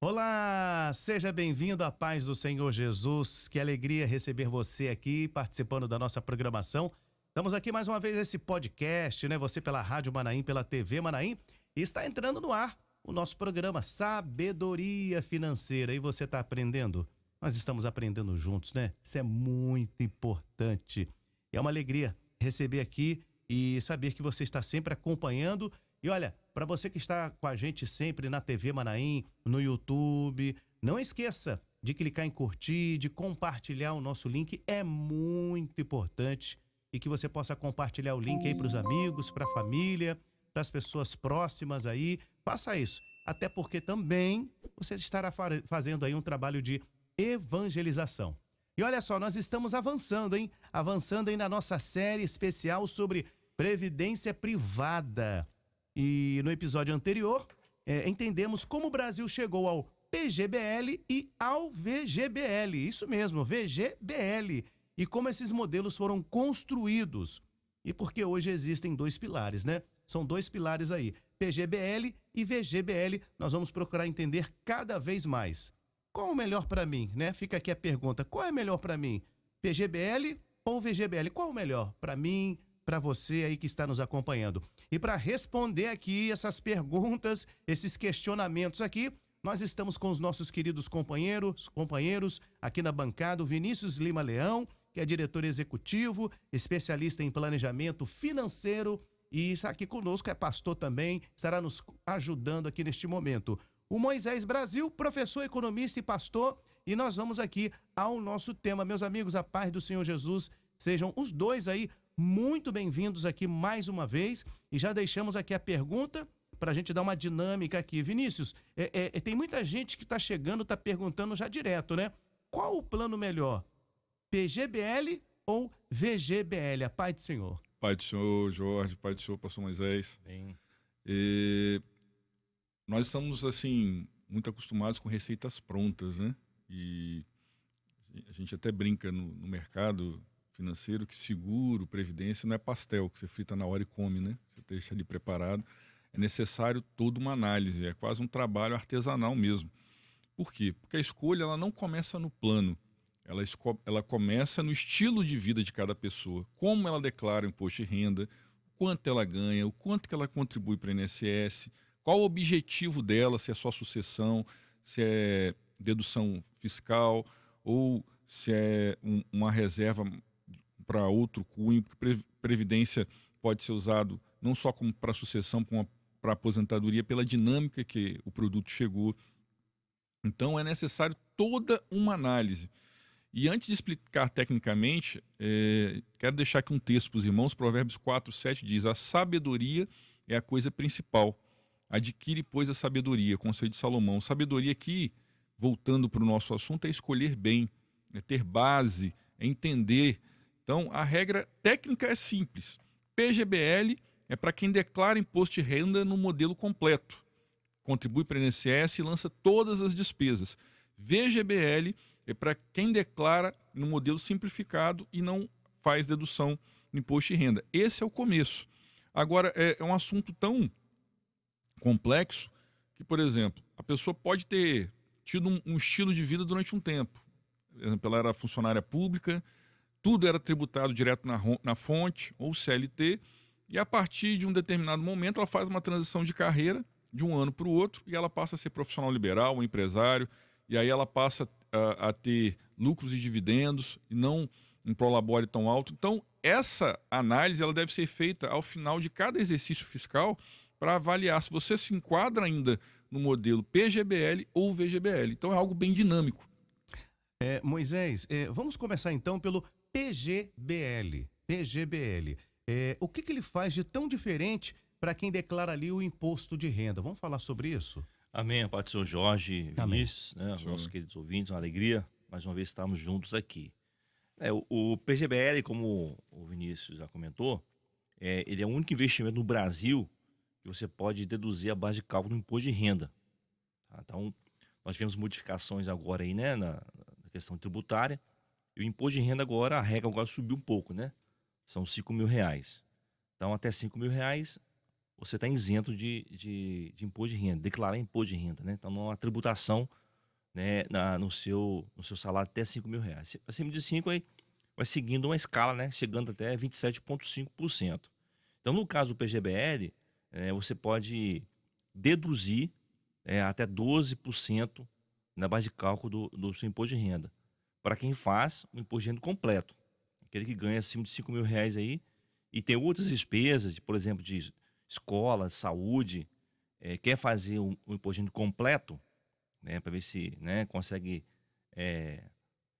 Olá, seja bem-vindo à paz do Senhor Jesus. Que alegria receber você aqui participando da nossa programação. Estamos aqui mais uma vez nesse podcast, né? Você pela Rádio Manaim, pela TV Manaim, e está entrando no ar o nosso programa Sabedoria Financeira. E você está aprendendo? Nós estamos aprendendo juntos, né? Isso é muito importante. É uma alegria receber aqui e saber que você está sempre acompanhando. E olha, para você que está com a gente sempre na TV Manaim, no YouTube, não esqueça de clicar em curtir, de compartilhar o nosso link, é muito importante. E que você possa compartilhar o link aí para os amigos, para a família, para as pessoas próximas aí. Faça isso, até porque também você estará fazendo aí um trabalho de evangelização. E olha só, nós estamos avançando, hein? Avançando aí na nossa série especial sobre previdência privada. E no episódio anterior, entendemos como o Brasil chegou ao PGBL e ao VGBL. Isso mesmo, VGBL. E como esses modelos foram construídos. E porque hoje existem dois pilares, né? São dois pilares aí, PGBL e VGBL. Nós vamos procurar entender cada vez mais. Qual o melhor para mim, né? Fica aqui a pergunta, qual é melhor para mim? PGBL ou VGBL? Qual o melhor para mim, para você aí que está nos acompanhando? E para responder aqui essas perguntas, esses questionamentos aqui, nós estamos com os nossos queridos companheiros aqui na bancada, o Vinícius Lima Leão, que é diretor executivo, especialista em planejamento financeiro, e está aqui conosco, é pastor também, estará nos ajudando aqui neste momento. O Moisés Brasil, professor, economista e pastor, e nós vamos aqui ao nosso tema. Meus amigos, a paz do Senhor Jesus, sejam os dois aí muito bem-vindos aqui mais uma vez, e já deixamos aqui a pergunta para a gente dar uma dinâmica aqui. Vinícius, tem muita gente que está chegando, está perguntando já direto, né? Qual o plano melhor? PGBL ou VGBL? A paz do Senhor. Pai do Senhor, Jorge, Pai do Senhor, pastor Moisés. Bem. Nós estamos, assim, muito acostumados com receitas prontas, né? E a gente até brinca no mercado financeiro que seguro, previdência não é pastel que você frita na hora e come, né? Você deixa ali preparado. É necessário toda uma análise, é quase um trabalho artesanal mesmo. Por quê? Porque a escolha ela não começa no plano. Ela começa no estilo de vida de cada pessoa, como ela declara o imposto de renda, quanto ela ganha, o quanto que ela contribui para o INSS, qual o objetivo dela, se é só sucessão, se é dedução fiscal ou se é uma reserva para outro cunho, porque previdência pode ser usado não só como para sucessão, como para aposentadoria, pela dinâmica que o produto chegou. Então é necessário toda uma análise. E antes de explicar tecnicamente, quero deixar aqui um texto para os irmãos. Provérbios 4:7 diz: a sabedoria é a coisa principal. Adquire, pois, a sabedoria, conselho de Salomão. Sabedoria aqui, voltando para o nosso assunto, é escolher bem, é ter base, é entender. Então, a regra técnica é simples. PGBL é para quem declara imposto de renda no modelo completo. Contribui para o INSS e lança todas as despesas. VGBL é para quem declara no modelo simplificado e não faz dedução no imposto de renda. Esse é o começo. Agora, é um assunto tão complexo que, por exemplo, a pessoa pode ter tido um estilo de vida durante um tempo. Por exemplo, ela era funcionária pública, tudo era tributado direto na fonte, ou CLT, e a partir de um determinado momento ela faz uma transição de carreira de um ano para o outro e ela passa a ser profissional liberal, um empresário, e aí ela passa a ter lucros e dividendos e não um prolabore tão alto. Então, essa análise ela deve ser feita ao final de cada exercício fiscal para avaliar se você se enquadra ainda no modelo PGBL ou VGBL. Então, é algo bem dinâmico. Moisés, vamos começar então pelo PGBL. PGBL. O que ele faz de tão diferente para quem declara ali o imposto de renda? Vamos falar sobre isso? Amém, a paz do Senhor Jorge, Amém. Vinícius, né, os nossos queridos ouvintes, uma alegria, mais uma vez estarmos juntos aqui. O PGBL, como o Vinícius já comentou, ele é o único investimento no Brasil que você pode deduzir a base de cálculo do imposto de renda. Tá? Então, nós tivemos modificações agora aí, né, na questão tributária. E o imposto de renda agora, a regra agora subiu um pouco, né? São R$ 5.000. Então, até R$ 5.000, você está isento de imposto de renda, declarar imposto de renda, né? Então, não há tributação, né, no seu salário até R$ 5.000. Acima de 5, aí vai seguindo uma escala, né? Chegando até 27,5%. Então, no caso do PGBL, você pode deduzir até 12% na base de cálculo do seu imposto de renda, para quem faz o imposto de renda completo. Aquele que ganha acima de R$ 5.000 aí, e tem outras despesas, por exemplo, de escola, saúde, quer fazer um imposto de renda completo, né, para ver se, né, consegue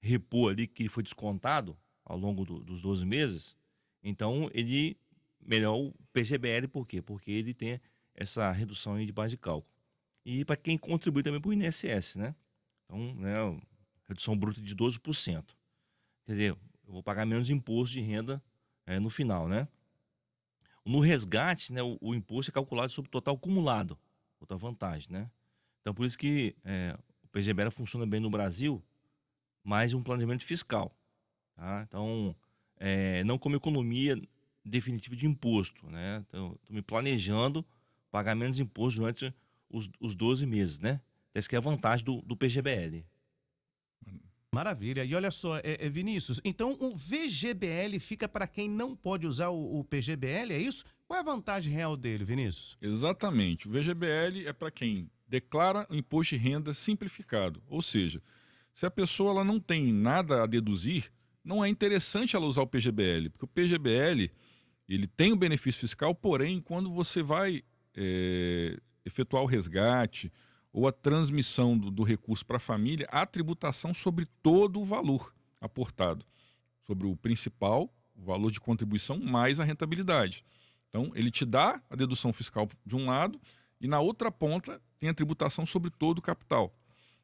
repor ali que foi descontado ao longo dos 12 meses, então melhor o PGBL, por quê? Porque ele tem essa redução aí de base de cálculo. E para quem contribui também para o INSS, né? Então, né, redução bruta de 12%. Quer dizer, eu vou pagar menos imposto de renda no final, né? No resgate, né, o imposto é calculado sobre o total acumulado, outra vantagem, né? Então, por isso que o PGBL funciona bem no Brasil, mais um planejamento fiscal, tá? Então, não como economia definitiva de imposto, né? Então, estou me planejando pagar menos imposto durante os 12 meses, né? Essa que é a vantagem do PGBL. Maravilha. E olha só, Vinícius, então o VGBL fica para quem não pode usar o PGBL, é isso? Qual é a vantagem real dele, Vinícius? Exatamente. O VGBL é para quem declara o imposto de renda simplificado. Ou seja, se a pessoa ela não tem nada a deduzir, não é interessante ela usar o PGBL, porque o PGBL ele tem o benefício fiscal, porém, quando você vai efetuar o resgate ou a transmissão do recurso para a família, há tributação sobre todo o valor aportado, sobre o principal, o valor de contribuição, mais a rentabilidade. Então, ele te dá a dedução fiscal de um lado e na outra ponta tem a tributação sobre todo o capital.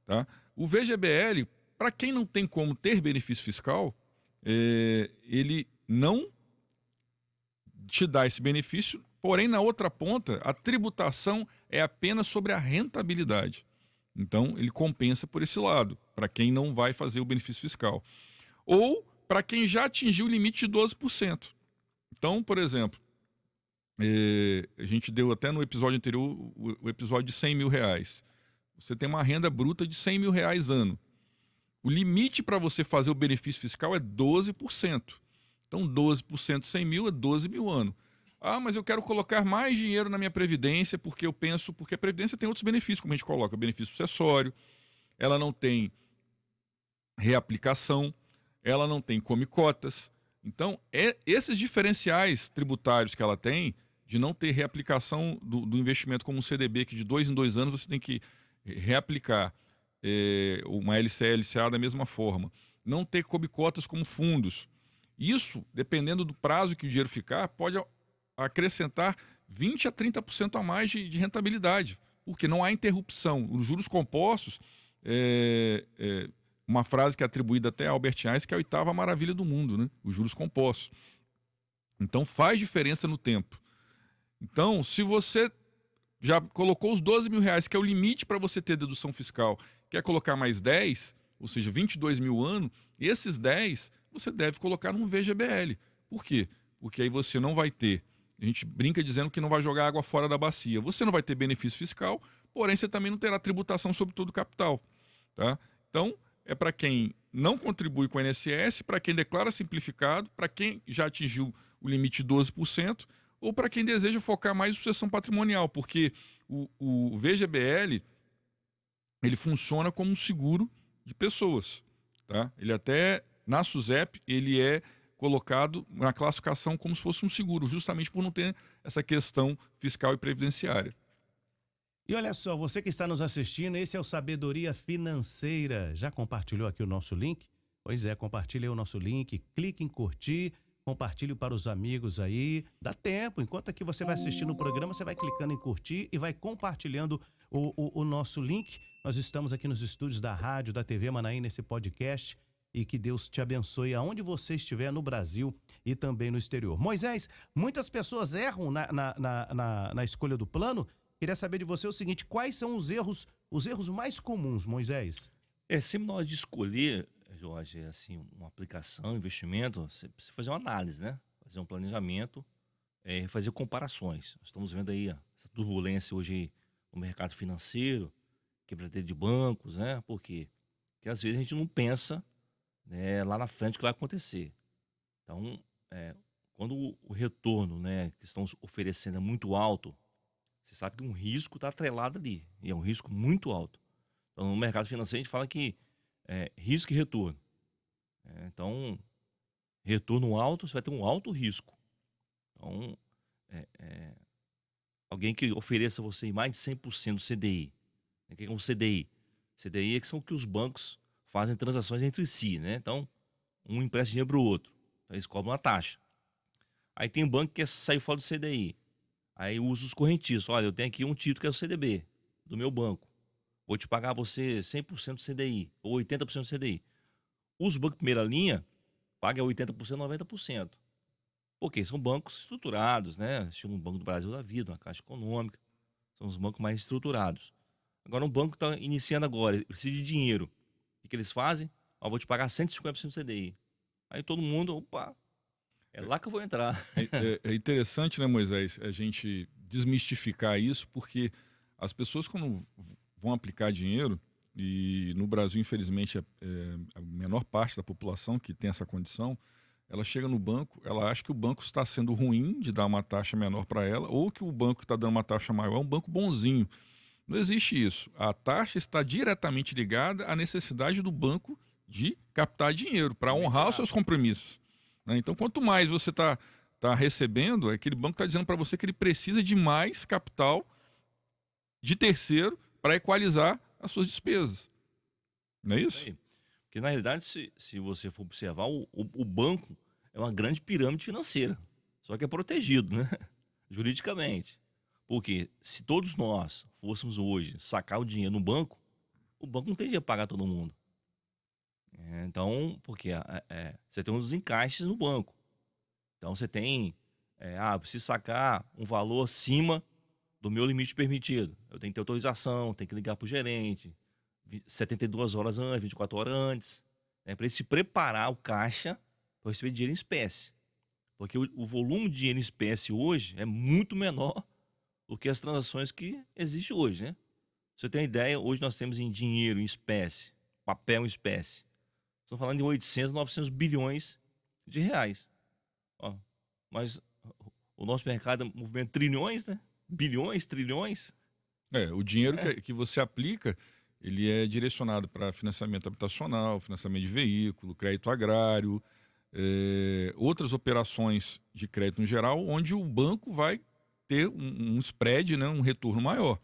Tá? O VGBL, para quem não tem como ter benefício fiscal, ele não te dá esse benefício, porém, na outra ponta, a tributação é apenas sobre a rentabilidade. Então, ele compensa por esse lado, para quem não vai fazer o benefício fiscal. Ou para quem já atingiu o limite de 12%. Então, por exemplo, a gente deu até no episódio anterior o episódio de R$ 100.000. Você tem uma renda bruta de R$ 100.000 ano. O limite para você fazer o benefício fiscal é 12%. Então, 12% de 100 mil é 12 mil ano. Ah, mas eu quero colocar mais dinheiro na minha previdência porque eu penso... Porque a previdência tem outros benefícios, como a gente coloca. Benefício sucessório, ela não tem reaplicação, ela não tem come-cotas. Então, esses diferenciais tributários que ela tem, de não ter reaplicação do investimento como um CDB, que de 2 em 2 anos você tem que reaplicar, uma LCA, LCA da mesma forma. Não ter come-cotas como fundos. Isso, dependendo do prazo que o dinheiro ficar, pode acrescentar 20% a 30% a mais de rentabilidade, porque não há interrupção. Os juros compostos, uma frase que é atribuída até a Albert Einstein, que é a 8ª maravilha do mundo, né? Os juros compostos. Então faz diferença no tempo. Então, se você já colocou os R$ 12.000, que é o limite para você ter dedução fiscal, quer colocar mais 10, ou seja, 22 mil ano, esses 10 você deve colocar num VGBL. Por quê? Porque aí você não vai ter, a gente brinca dizendo que não vai jogar água fora da bacia. Você não vai ter benefício fiscal, porém você também não terá tributação sobre todo o capital. Tá? Então, é para quem não contribui com o INSS, para quem declara simplificado, para quem já atingiu o limite de 12%, ou para quem deseja focar mais em sucessão patrimonial, porque o VGBL ele funciona como um seguro de pessoas. Tá? Ele até, na SUSEP, ele é colocado na classificação como se fosse um seguro, justamente por não ter essa questão fiscal e previdenciária. E olha só, você que está nos assistindo, esse é o Sabedoria Financeira. Já compartilhou aqui o nosso link? Pois é, compartilhe o nosso link, clique em curtir, compartilhe para os amigos aí. Dá tempo, enquanto aqui você vai assistindo o programa, você vai clicando em curtir e vai compartilhando o nosso link. Nós estamos aqui nos estúdios da rádio, da TV Manaim, nesse podcast. E que Deus te abençoe aonde você estiver no Brasil e também no exterior. Moisés, muitas pessoas erram na escolha do plano. Queria saber de você o seguinte, quais são os erros mais comuns, Moisés? Sempre na hora de escolher, Jorge, é assim, uma aplicação, um investimento, você precisa fazer uma análise, né? Fazer um planejamento, fazer comparações. Nós estamos vendo aí ó, essa turbulência hoje aí no mercado financeiro, quebradeira de bancos, né? Por quê? Porque às vezes a gente não pensa, né, lá na frente o que vai acontecer. Então, quando o retorno, né, que estão oferecendo é muito alto, você sabe que um risco está atrelado ali, e é um risco muito alto. Então, no mercado financeiro, a gente fala que risco e retorno. Então, retorno alto, você vai ter um alto risco. Então, alguém que ofereça a você mais de 100% do CDI. O que é um CDI? CDI é que são que os bancos fazem transações entre si, né? Então, um empresta dinheiro para o outro. Então, eles cobram uma taxa. Aí tem um banco que quer sair fora do CDI. Aí usa os correntistas. Olha, eu tenho aqui um título que é o CDB, do meu banco. Vou te pagar você 100% do CDI, ou 80% do CDI. Os bancos de primeira linha pagam 80%, 90%. Por quê? São bancos estruturados, né? Estilo um Banco do Brasil da vida, uma Caixa Econômica. São os bancos mais estruturados. Agora, um banco está iniciando agora, precisa de dinheiro. O que eles fazem? Ó, vou te pagar 150% do CDI. Aí todo mundo, opa, é lá que eu vou entrar. É interessante, né, Moisés, a gente desmistificar isso, porque as pessoas quando vão aplicar dinheiro, e no Brasil, infelizmente, a menor parte da população que tem essa condição, ela chega no banco, ela acha que o banco está sendo ruim de dar uma taxa menor para ela, ou que o banco que está dando uma taxa maior é um banco bonzinho. Não existe isso. A taxa está diretamente ligada à necessidade do banco de captar dinheiro para honrar os seus compromissos, né? Então, quanto mais você está recebendo, aquele banco está dizendo para você que ele precisa de mais capital de terceiro para equalizar as suas despesas. Não é isso? Porque, na realidade, se você for observar, o banco é uma grande pirâmide financeira. Só que é protegido, né? Juridicamente. Porque se todos nós fôssemos hoje sacar o dinheiro no banco, o banco não teria que pagar todo mundo. Então, porque você tem uns encaixes no banco. Então, você tem, preciso sacar um valor acima do meu limite permitido. Eu tenho que ter autorização, tenho que ligar para o gerente, 72 horas antes, 24 horas antes, né, para ele se preparar o caixa para receber dinheiro em espécie. Porque o volume de dinheiro em espécie hoje é muito menor do que as transações que existem hoje, né? Pra você tem uma ideia, hoje nós temos em dinheiro em espécie, papel em espécie. Estamos falando de 800, 900 bilhões de reais. Ó, mas o nosso mercado movimenta trilhões, né? Bilhões, trilhões. O dinheiro que você aplica, ele é direcionado para financiamento habitacional, financiamento de veículo, crédito agrário, outras operações de crédito em geral, onde o banco vai ter um spread, né, um retorno maior.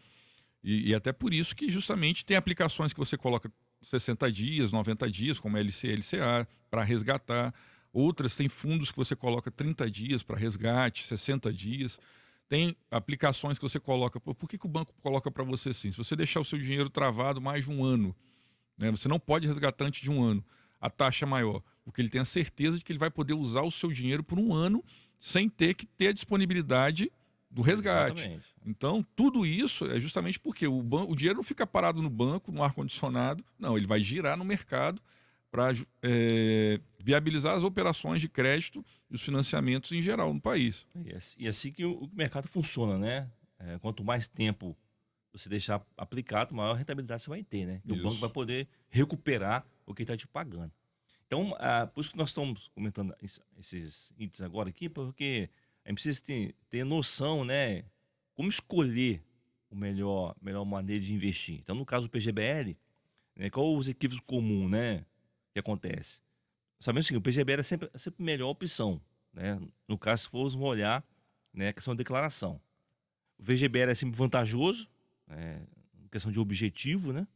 E até por isso que justamente tem aplicações que você coloca 60 dias, 90 dias, como LC, LCA, para resgatar. Outras tem fundos que você coloca 30 dias para resgate, 60 dias. Tem aplicações que você coloca... Por que o banco coloca para você assim? Se você deixar o seu dinheiro travado mais de um ano, né, você não pode resgatar antes de um ano, a taxa é maior, porque ele tem a certeza de que ele vai poder usar o seu dinheiro por um ano sem ter que ter a disponibilidade do resgate. Exatamente. Então, tudo isso é justamente porque o dinheiro não fica parado no banco, no ar-condicionado, não, ele vai girar no mercado para viabilizar as operações de crédito e os financiamentos em geral no país. E assim que o mercado funciona, né? Quanto mais tempo você deixar aplicado, maior rentabilidade você vai ter, né? E o banco vai poder recuperar o que está te pagando. Então, por isso que nós estamos comentando esses índices agora aqui, porque a gente precisa ter noção, né? Como escolher a melhor maneira de investir. Então, no caso do PGBL, né, qual os equívocos comuns, né, que acontece? Sabemos que o PGBL é sempre a melhor opção, né? No caso, se formos olhar, né, a questão de declaração. O VGBL é sempre vantajoso, questão de objetivo, né?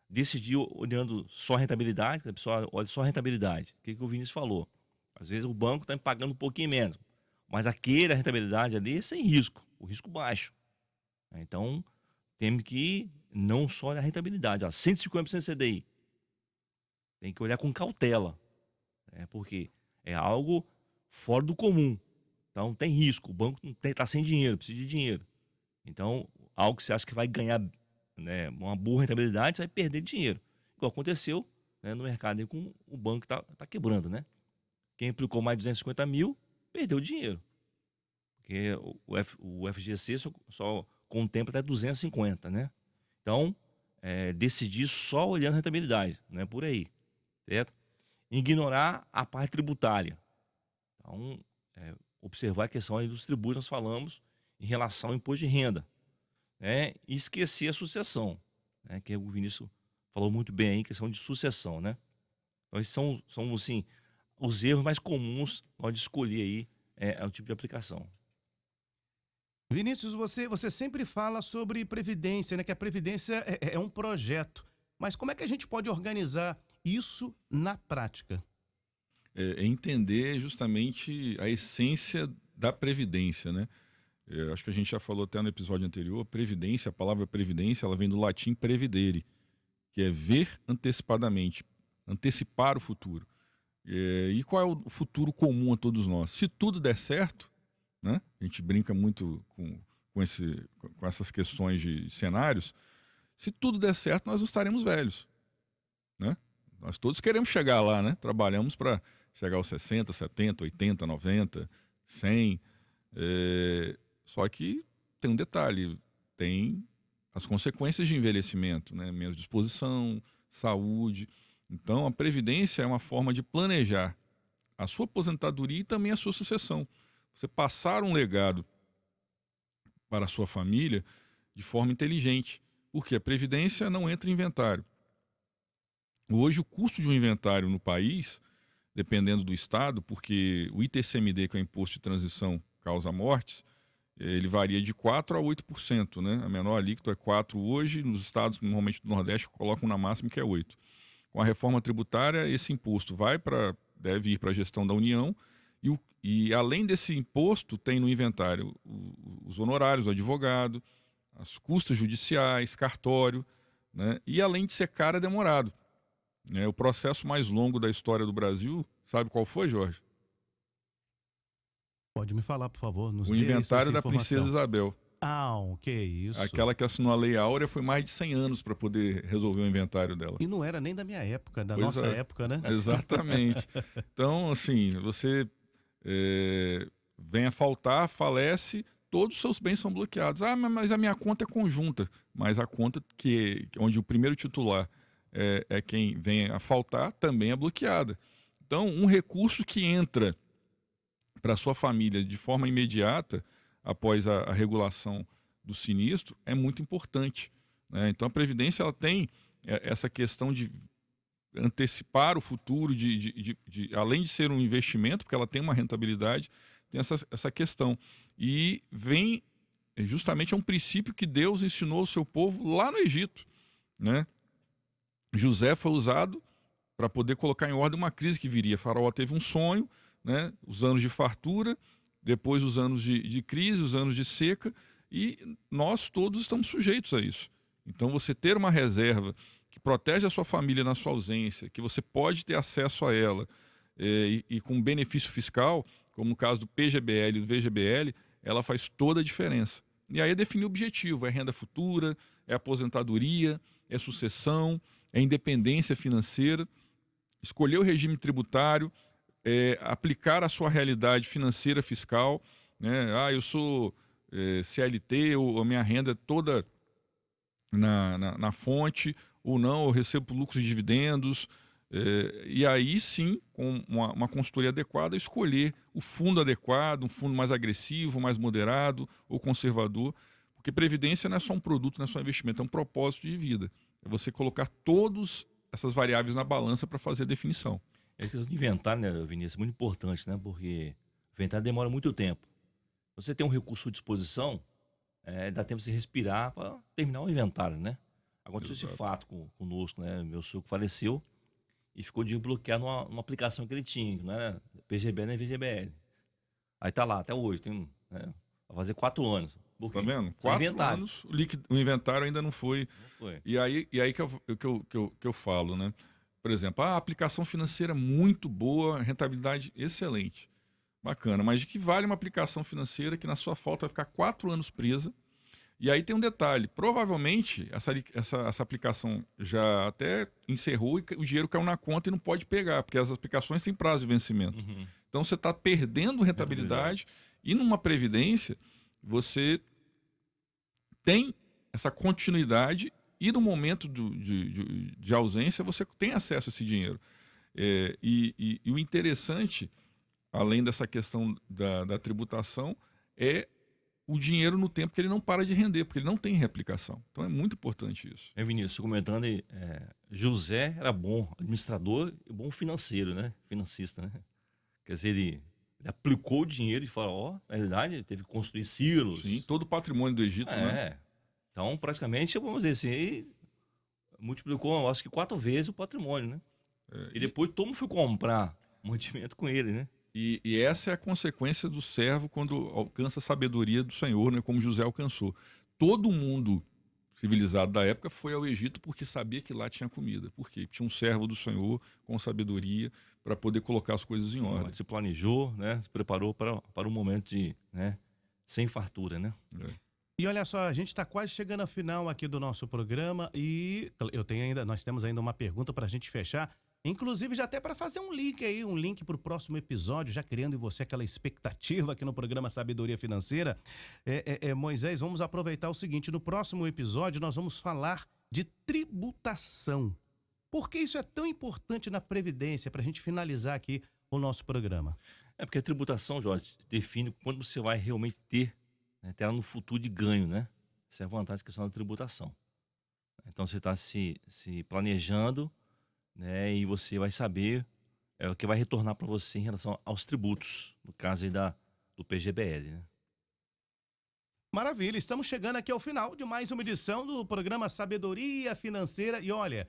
Decidir olhando só a rentabilidade, a pessoa olha só a rentabilidade. O que o Vinícius falou? Às vezes o banco está me pagando um pouquinho menos, mas a rentabilidade ali é sem risco, o risco baixo. Então, temos que não só olhar a rentabilidade, 150% CDI. Tem que olhar com cautela, porque é algo fora do comum. Então, tem risco, o banco está sem dinheiro, precisa de dinheiro. Então, algo que você acha que vai ganhar, né, uma boa rentabilidade, você vai perder dinheiro. Igual aconteceu né, no mercado aí com o banco que tá quebrando, né? Quem aplicou mais de 250 mil, perdeu o dinheiro. Porque o FGC só contempla até 250, né? Então, decidir só olhando a rentabilidade, não é por aí, certo? Ignorar a parte tributária. Então, observar a questão aí dos tributos que nós falamos em relação ao imposto de renda, né? E esquecer a sucessão, né? Que o Vinícius falou muito bem aí, questão de sucessão, né? Então, esses são assim, os erros mais comuns na hora de escolher aí o tipo de aplicação. Vinícius, você sempre fala sobre previdência, né? Que a previdência é um projeto. Mas como é que a gente pode organizar isso na prática? É entender justamente a essência da previdência, né? Acho que a gente já falou até no episódio anterior, previdência, a palavra previdência, ela vem do latim previdere, que é ver antecipadamente, antecipar o futuro. E qual é o futuro comum a todos nós? Se tudo der certo, né? A gente brinca muito com essas questões de cenários. Se tudo der certo, nós não estaremos velhos, né? Nós todos queremos chegar lá, né? Trabalhamos para chegar aos 60, 70, 80, 90, 100. Só que tem um detalhe, tem as consequências de envelhecimento, né? Menos disposição, saúde. Então, a previdência é uma forma de planejar a sua aposentadoria e também a sua sucessão. Você passar um legado para a sua família de forma inteligente, porque a previdência não entra em inventário. Hoje, o custo de um inventário no país, dependendo do estado, porque o ITCMD, que é o Imposto de Transição Causa Mortes, ele varia de 4% a 8%, né? A menor alíquota é 4% hoje, nos estados, normalmente do Nordeste, colocam na máxima que é 8%. Com a reforma tributária, esse imposto deve ir para a gestão da União, e além desse imposto, tem no inventário os honorários do advogado, as custas judiciais, cartório, né? E além de ser caro, é demorado. O processo mais longo da história do Brasil, sabe qual foi, Jorge? Pode me falar, por favor, nos O dê inventário essa da Princesa informação. Isabel. Ah, que isso. Aquela que assinou a Lei Áurea foi mais de 100 anos para poder resolver o inventário dela. E não era nem da minha época, da Pois nossa é. época, né? Exatamente. Então, assim, você vem a faltar, falece, todos os seus bens são bloqueados. Ah, mas a minha conta é conjunta. Mas a conta onde o primeiro titular é quem vem a faltar também é bloqueada. Então, um recurso que entra para sua família de forma imediata, após a regulação do sinistro, é muito importante, né? Então, a Previdência ela tem essa questão de antecipar o futuro, além de ser um investimento, porque ela tem uma rentabilidade, tem essa questão. E vem justamente a um princípio que Deus ensinou ao seu povo lá no Egito, né? José foi usado para poder colocar em ordem uma crise que viria. Faraó teve um sonho, né? Os anos de fartura, depois os anos de crise, os anos de seca, e nós todos estamos sujeitos a isso. Então, você ter uma reserva que protege a sua família na sua ausência, que você pode ter acesso a ela, e com benefício fiscal, como no caso do PGBL e do VGBL, ela faz toda a diferença. E aí é definir o objetivo, é renda futura, é aposentadoria, é sucessão, é independência financeira, escolher o regime tributário, aplicar a sua realidade financeira fiscal, né? Ah, eu sou CLT, ou a minha renda é toda na fonte, ou não, eu recebo lucros e dividendos, e aí sim, com uma consultoria adequada, escolher o fundo adequado, um fundo mais agressivo, mais moderado ou conservador, porque previdência não é só um produto, não é só um investimento, é um propósito de vida. É você colocar todas essas variáveis na balança para fazer a definição. A questão de inventário, né, Vinícius, é muito importante, né? Porque inventário demora muito tempo. Você tem um recurso à disposição, dá tempo de você respirar para terminar o inventário, né? Aconteceu esse fato conosco, né? Meu sogro faleceu e ficou de bloquear numa aplicação que ele tinha, né? PGBL e VGBL. Aí tá lá, até hoje, vai fazer 4 anos. Tá vendo? 4 anos, o inventário ainda não foi. E aí que eu falo, né? Por exemplo, a aplicação financeira muito boa, rentabilidade excelente. Bacana, mas de que vale uma aplicação financeira que na sua falta vai ficar 4 anos presa E aí tem um detalhe, provavelmente essa aplicação já até encerrou e o dinheiro caiu na conta e não pode pegar, porque as aplicações têm prazo de vencimento. Uhum. Então você está perdendo rentabilidade e numa previdência você tem essa continuidade e no momento de ausência você tem acesso a esse dinheiro. E o interessante, além dessa questão da tributação, é o dinheiro no tempo que ele não para de render, porque ele não tem reaplicação. Então é muito importante isso. Vinícius, comentando aí, José era bom administrador e bom financeiro, né? Financista, né? Quer dizer, ele aplicou o dinheiro e falou, na realidade, ele teve que construir silos. Sim, todo o patrimônio do Egito, né? Então, praticamente, vamos dizer assim, ele multiplicou, acho que 4 vezes o patrimônio, né? E depois todo mundo foi comprar mantimento com ele, né? E essa é a consequência do servo quando alcança a sabedoria do Senhor, né, como José alcançou. Todo mundo civilizado da época foi ao Egito porque sabia que lá tinha comida. Por quê? Tinha um servo do Senhor com sabedoria para poder colocar as coisas em ordem. Se planejou, né? Se preparou para um momento de, né? Sem fartura, né? E olha só, a gente está quase chegando ao final aqui do nosso programa e nós temos ainda uma pergunta para a gente fechar. Inclusive, já até para fazer um link para o próximo episódio, já criando em você aquela expectativa aqui no programa Sabedoria Financeira. Moisés, vamos aproveitar o seguinte, no próximo episódio nós vamos falar de tributação. Por que isso é tão importante na Previdência, para a gente finalizar aqui o nosso programa? Porque a tributação, Jorge, define quando você vai realmente ter ela no futuro de ganho, né? Essa é a vantagem da questão da tributação. Então, você está se planejando, né, e você vai saber o que vai retornar para você em relação aos tributos, no caso aí do PGBL, né? Maravilha, estamos chegando aqui ao final de mais uma edição do programa Sabedoria Financeira. E olha,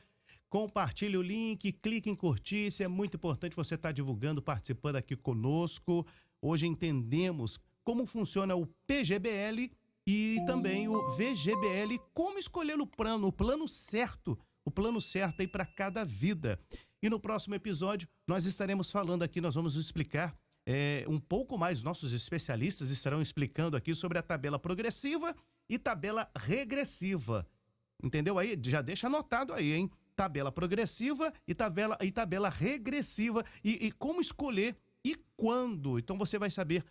compartilhe o link, clique em curtir, isso é muito importante você estar divulgando, participando aqui conosco. Hoje entendemos como funciona o PGBL e também o VGBL, como escolher o plano certo aí para cada vida. E no próximo episódio nós estaremos falando aqui, nós vamos explicar um pouco mais, nossos especialistas estarão explicando aqui sobre a tabela progressiva e tabela regressiva. Entendeu aí? Já deixa anotado aí, hein? Tabela progressiva e tabela regressiva e como escolher e quando. Então você vai saber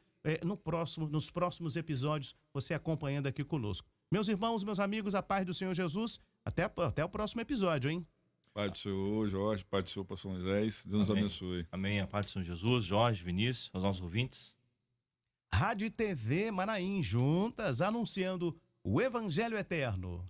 nos próximos episódios, você acompanhando aqui conosco. Meus irmãos, meus amigos, a paz do Senhor Jesus. Até o próximo episódio, hein? Pai do Senhor, Jorge, Pai do Senhor, pastor Moisés. Deus nos abençoe. Amém. A paz do Senhor Jesus, Jorge, Vinícius, aos nossos ouvintes. Rádio e TV Manaim, juntas, anunciando o Evangelho Eterno.